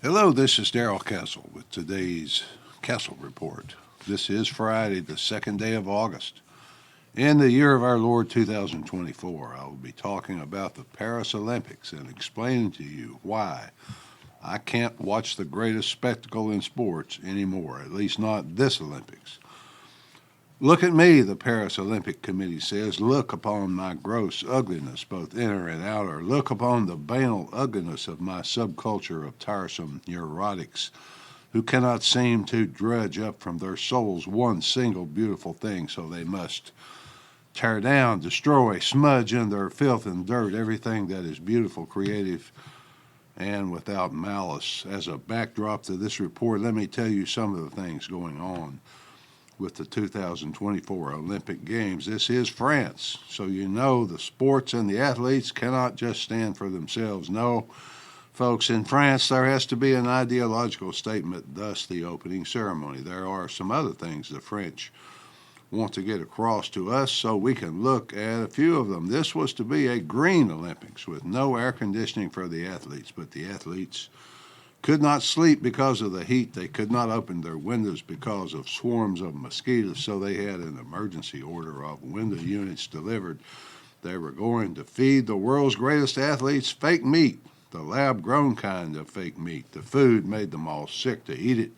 Hello, this is Darrell Castle with today's Castle Report. This is Friday, the second day of August. In the year of our Lord 2024, I will be talking about the Paris Olympics and explaining to you why I can't watch the greatest spectacle in sports anymore, at least not this Olympics. Look at me, the Paris Olympic Committee says. Look upon my gross ugliness, both inner and outer. Look upon the banal ugliness of my subculture of tiresome neurotics who cannot seem to drudge up from their souls one single beautiful thing, so they must tear down, destroy, smudge in their filth and dirt everything that is beautiful, creative, and without malice. As a backdrop to this report, let me tell you some of the things going on with the 2024 Olympic Games. This is France, so you know the sports and the athletes cannot just stand for themselves. No, folks, in France there has to be an ideological statement, thus the opening ceremony. There are some other things the French want to get across to us, so we can look at a few of them. This was to be a green Olympics with no air conditioning for the athletes, but the athletes could not sleep because of the heat. They could not open their windows because of swarms of mosquitoes, so they had an emergency order of window units delivered. They were going to feed the world's greatest athletes fake meat, the lab-grown kind of fake meat. The food made them all sick to eat it.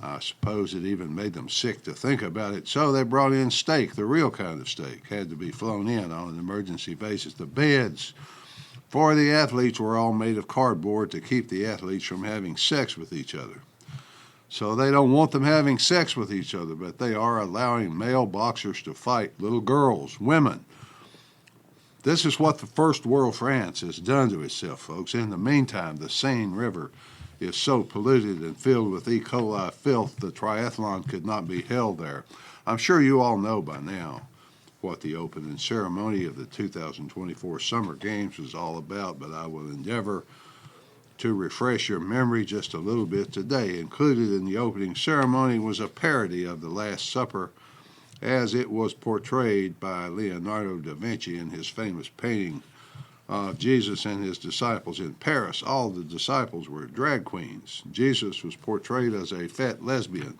I suppose it even made them sick to think about it. So they brought in steak, the real kind of steak, had to be flown in on an emergency basis. The beds for the athletes were all made of cardboard to keep the athletes from having sex with each other. So they don't want them having sex with each other, but they are allowing male boxers to fight little girls, women. This is what the first world France has done to itself, folks. In the meantime, the Seine River is so polluted and filled with e-coli filth, the triathlon could not be held there. I'm sure you all know by now what the opening ceremony of the 2024 Summer Games was all about, but I will endeavor to refresh your memory just a little bit today. Included in the opening ceremony was a parody of the Last Supper as it was portrayed by Leonardo da Vinci in his famous painting of Jesus and his disciples in Paris. All the disciples were drag queens. Jesus was portrayed as a fat lesbian.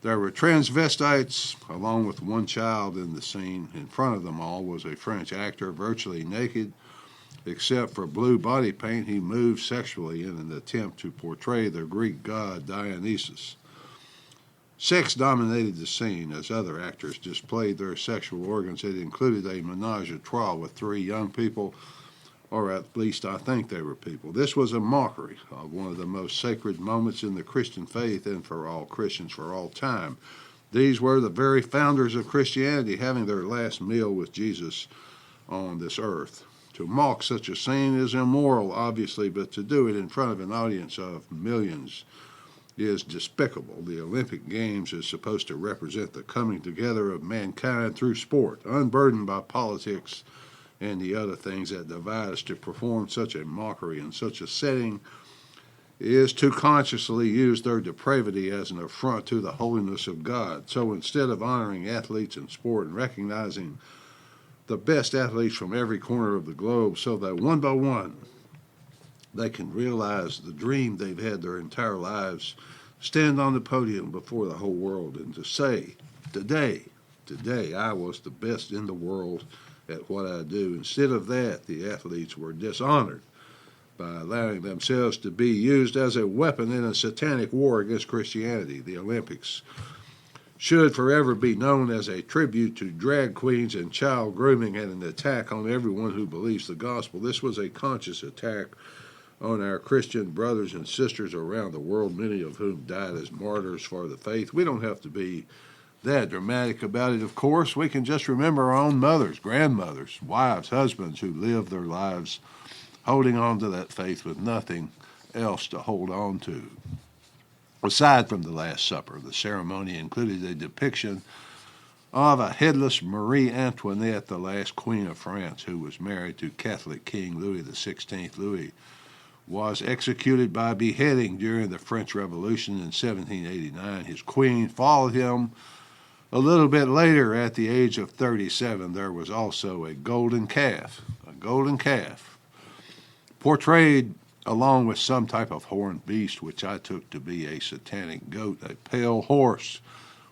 There were transvestites, along with one child in the scene. In front of them all was a French actor, virtually naked, except for blue body paint. He moved sexually in an attempt to portray the Greek god Dionysus. Sex dominated the scene as other actors displayed their sexual organs. It included a menage a trois with three young people, or at least I think they were people. This was a mockery of one of the most sacred moments in the Christian faith and for all Christians for all time. These were the very founders of Christianity having their last meal with Jesus on this earth. To mock such a scene is immoral, obviously, but to do it in front of an audience of millions is despicable. The Olympic Games is supposed to represent the coming together of mankind through sport, unburdened by politics and the other things that divide us. To perform such a mockery in such a setting is to consciously use their depravity as an affront to the holiness of God. So instead of honoring athletes in sport and recognizing the best athletes from every corner of the globe so that one by one they can realize the dream they've had their entire lives, stand on the podium before the whole world and to say, today I was the best in the world at what I do. Instead of that, the athletes were dishonored by allowing themselves to be used as a weapon in a satanic war against Christianity. The Olympics should forever be known as a tribute to drag queens and child grooming and an attack on everyone who believes the gospel. This was a conscious attack on our Christian brothers and sisters around the world, many of whom died as martyrs for the faith. We don't have to be that dramatic about it, of course. We can just remember our own mothers, grandmothers, wives, husbands who lived their lives holding on to that faith with nothing else to hold on to. Aside from the Last Supper, the ceremony included a depiction of a headless Marie Antoinette, the last queen of France, who was married to Catholic King Louis XVI. Louis was executed by beheading during the French Revolution in 1789. His queen followed him a little bit later at the age of 37. There was also a golden calf portrayed along with some type of horned beast, which I took to be a satanic goat. A pale horse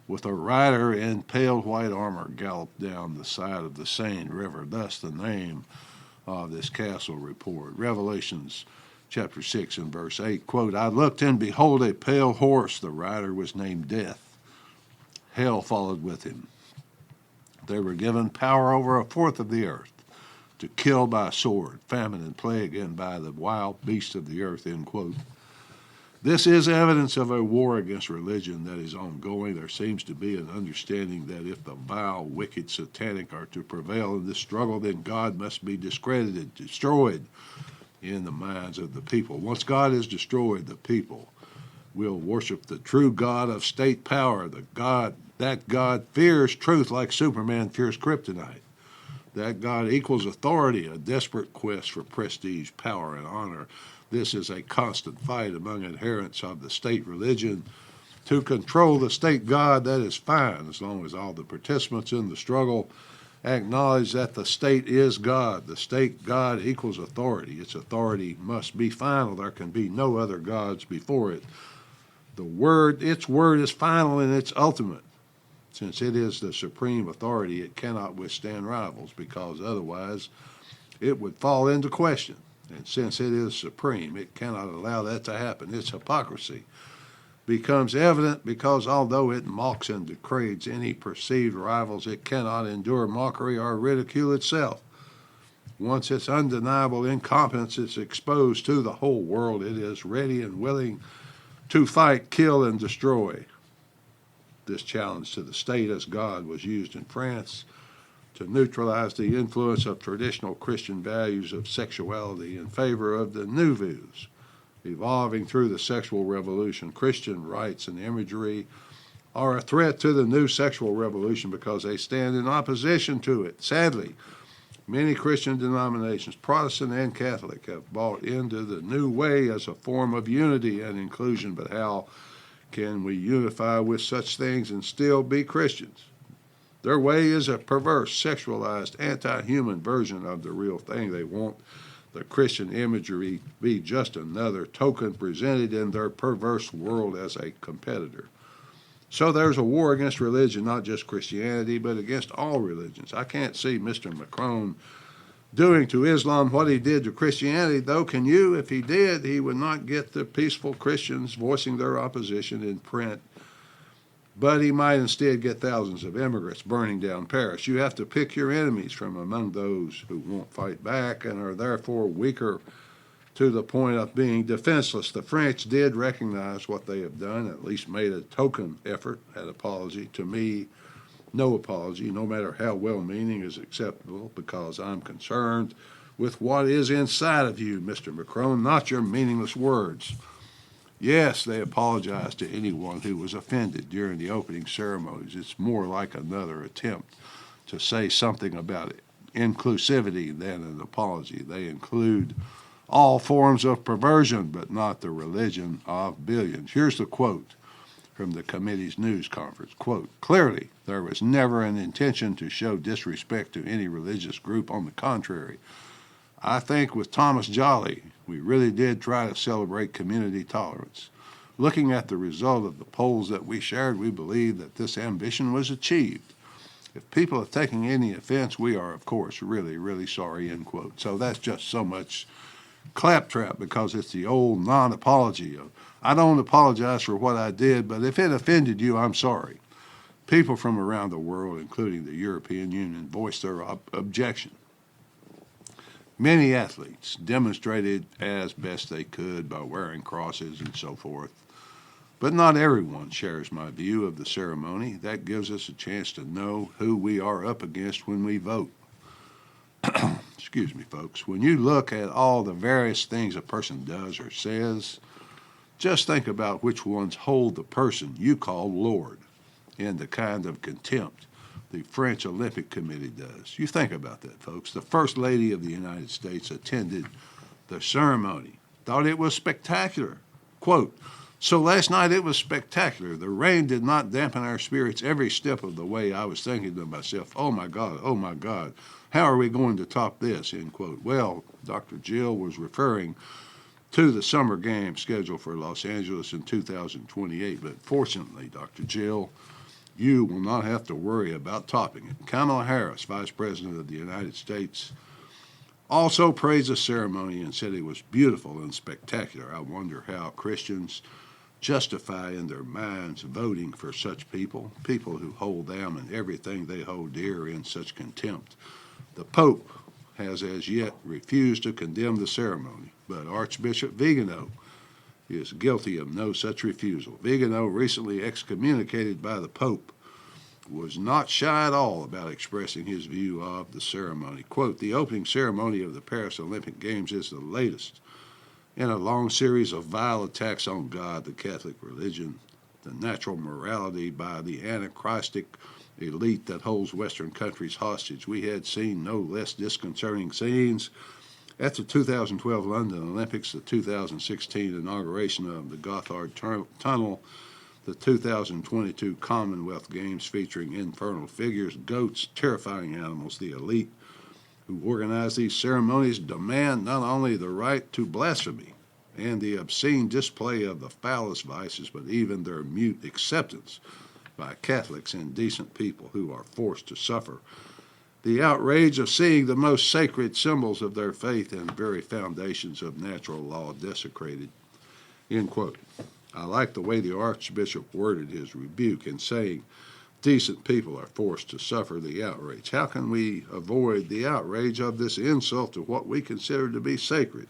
with a rider in pale white armor galloped down the side of the Seine River. Thus the name of this castle report. Revelations chapter 6 and verse 8, quote, I looked and behold a pale horse. The rider was named Death. Hell followed with him. They were given power over a fourth of the earth, to kill by sword, famine, and plague, and by the wild beasts of the earth, end quote. This is evidence of a war against religion that is ongoing. There seems to be an understanding that if the vile, wicked, satanic are to prevail in this struggle, then God must be discredited, destroyed in the minds of the people. Once God is destroyed, the people will worship the true God of state power. That God fears truth like Superman fears kryptonite. That God equals authority, a desperate quest for prestige, power, and honor. This is a constant fight among adherents of the state religion to control the state God. That is fine, as long as all the participants in the struggle acknowledge that the state is God. The state God equals authority. Its authority must be final. There can be no other gods before it. Its word is final and it's ultimate. Since it is the supreme authority, it cannot withstand rivals, because otherwise it would fall into question. And since it is supreme, it cannot allow that to happen. Its hypocrisy becomes evident because although it mocks and degrades any perceived rivals, it cannot endure mockery or ridicule itself. Once its undeniable incompetence is exposed to the whole world, it is ready and willing to fight, kill, and destroy. This challenge to the state as God was used in France to neutralize the influence of traditional Christian values of sexuality in favor of the new views. Evolving through the sexual revolution, Christian rights and imagery are a threat to the new sexual revolution because they stand in opposition to it. Sadly, many Christian denominations, Protestant and Catholic, have bought into the new way as a form of unity and inclusion, but how can we unify with such things and still be Christians? Their way is a perverse, sexualized, anti-human version of the real thing. They want the Christian imagery to be just another token presented in their perverse world as a competitor. So there's a war against religion, not just Christianity, but against all religions. I can't see Mr. Macron doing to Islam what he did to Christianity, though. Can you? If he did, he would not get the peaceful Christians voicing their opposition in print, but he might instead get thousands of immigrants burning down Paris. You have to pick your enemies from among those who won't fight back and are therefore weaker to the point of being defenseless. The French did recognize what they have done, at least made a token effort at apology. To me, no apology, no matter how well-meaning, is acceptable, because I'm concerned with what is inside of you, Mr. Macron, not your meaningless words. Yes, they apologized to anyone who was offended during the opening ceremonies. It's more like another attempt to say something about it. Inclusivity than an apology. They include all forms of perversion, but not the religion of billions. Here's the quote from the committee's news conference. Quote, clearly, there was never an intention to show disrespect to any religious group. On the contrary, I think with Thomas Jolly, we really did try to celebrate community tolerance. Looking at the result of the polls that we shared, we believe that this ambition was achieved. If people are taking any offense, we are, of course, really, really sorry, end quote. So that's just so much claptrap, because it's the old non-apology of, I don't apologize for what I did, but if it offended you, I'm sorry. People from around the world, including the European Union, voiced their objection. Many athletes demonstrated as best they could by wearing crosses and so forth. But not everyone shares my view of the ceremony. That gives us a chance to know who we are up against when we vote. Excuse me, folks. When you look at all the various things a person does or says, just think about which ones hold the person you call Lord in the kind of contempt the French Olympic Committee does. You think about that, folks. The First Lady of the United States attended the ceremony, thought it was spectacular. Quote, so last night it was spectacular. The rain did not dampen our spirits every step of the way. I was thinking to myself, oh my God, how are we going to top this, end quote. Well, Dr. Jill was referring to the Summer Games scheduled for Los Angeles in 2028. But fortunately, Dr. Jill, you will not have to worry about topping it. Kamala Harris, Vice President of the United States, also praised the ceremony and said it was beautiful and spectacular. I wonder how Christians justify in their minds voting for such people who hold them and everything they hold dear in such contempt. The Pope has as yet refused to condemn the ceremony, but Archbishop Vigano is guilty of no such refusal. Vigano, recently excommunicated by the Pope, was not shy at all about expressing his view of the ceremony. Quote, "The opening ceremony of the Paris Olympic Games is the latest in a long series of vile attacks on God, the Catholic religion, the natural morality by the anachronistic elite that holds Western countries hostage. We had seen no less disconcerting scenes at the 2012 London Olympics, the 2016 inauguration of the Gothard Tunnel, the 2022 Commonwealth Games featuring infernal figures, goats, terrifying animals. The elite who organize these ceremonies demand not only the right to blasphemy and the obscene display of the foulest vices, but even their mute acceptance by Catholics and decent people who are forced to suffer the outrage of seeing the most sacred symbols of their faith and very foundations of natural law desecrated." End quote. I like the way the Archbishop worded his rebuke in saying decent people are forced to suffer the outrage. How can we avoid the outrage of this insult to what we consider to be sacred?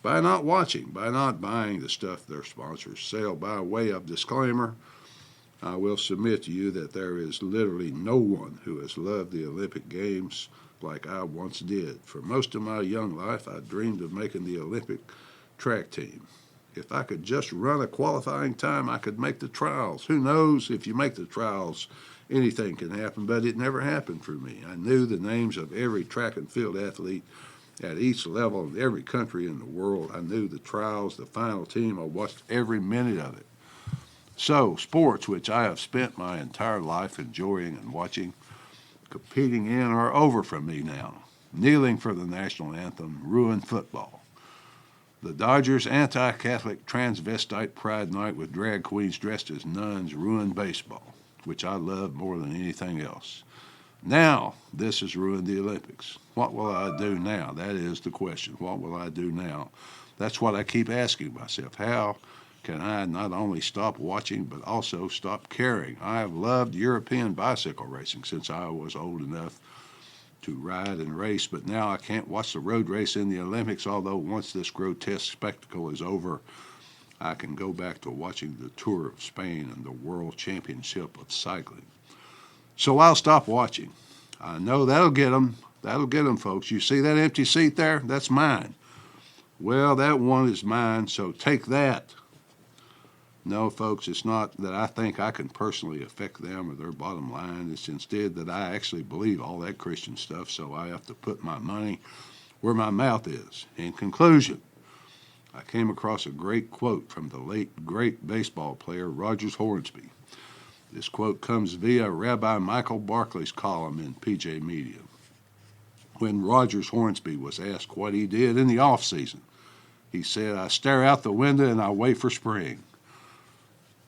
By not watching, by not buying the stuff their sponsors sell. By way of disclaimer, I will submit to you that there is literally no one who has loved the Olympic Games like I once did. For most of my young life, I dreamed of making the Olympic track team. If I could just run a qualifying time, I could make the trials. Who knows, if you make the trials, anything can happen, but it never happened for me. I knew the names of every track and field athlete at each level in every country in the world. I knew the trials, the final team. I watched every minute of it. So, sports, which I have spent my entire life enjoying and watching, competing in, are over for me now. Kneeling for the national anthem ruined football. The Dodgers' anti-Catholic transvestite pride night with drag queens dressed as nuns ruined baseball, which I love more than anything else. Now, this has ruined the Olympics. What will I do now? That is the question. What will I do now? That's what I keep asking myself. How can I not only stop watching, but also stop caring? I have loved European bicycle racing since I was old enough to ride and race, but now I can't watch the road race in the Olympics, although once this grotesque spectacle is over, I can go back to watching the Tour of Spain and the World Championship of Cycling. So I'll stop watching. I know that'll get them. That'll get them, folks. You see that empty seat there? That's mine. Well, that one is mine, so take that. No, folks, it's not that I think I can personally affect them or their bottom line. It's instead that I actually believe all that Christian stuff, so I have to put my money where my mouth is. In conclusion, I came across a great quote from the late, great baseball player Rogers Hornsby. This quote comes via Rabbi Michael Barkley's column in PJ Media. When Rogers Hornsby was asked what he did in the off-season, he said, "I stare out the window and I wait for spring."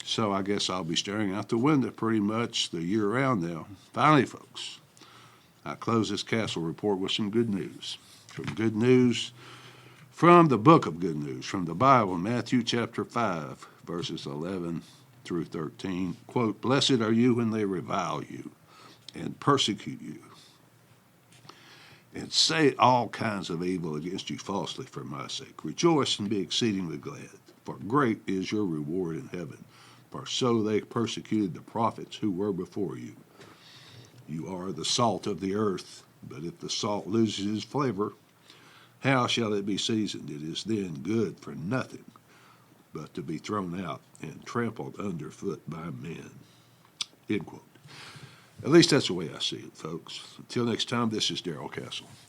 So I guess I'll be staring out the window pretty much the year round now. Finally, folks, I close this Castle report with some good news. Good news from the book of good news, from the Bible, Matthew chapter 5, verses 11 through 13. Quote, "Blessed are you when they revile you and persecute you and say all kinds of evil against you falsely for my sake. Rejoice and be exceedingly glad, for great is your reward in heaven. For so they persecuted the prophets who were before you. You are the salt of the earth, but if the salt loses its flavor, how shall it be seasoned? It is then good for nothing but to be thrown out and trampled underfoot by men." End quote. At least that's the way I see it, folks. Until next time, this is Darrell Castle.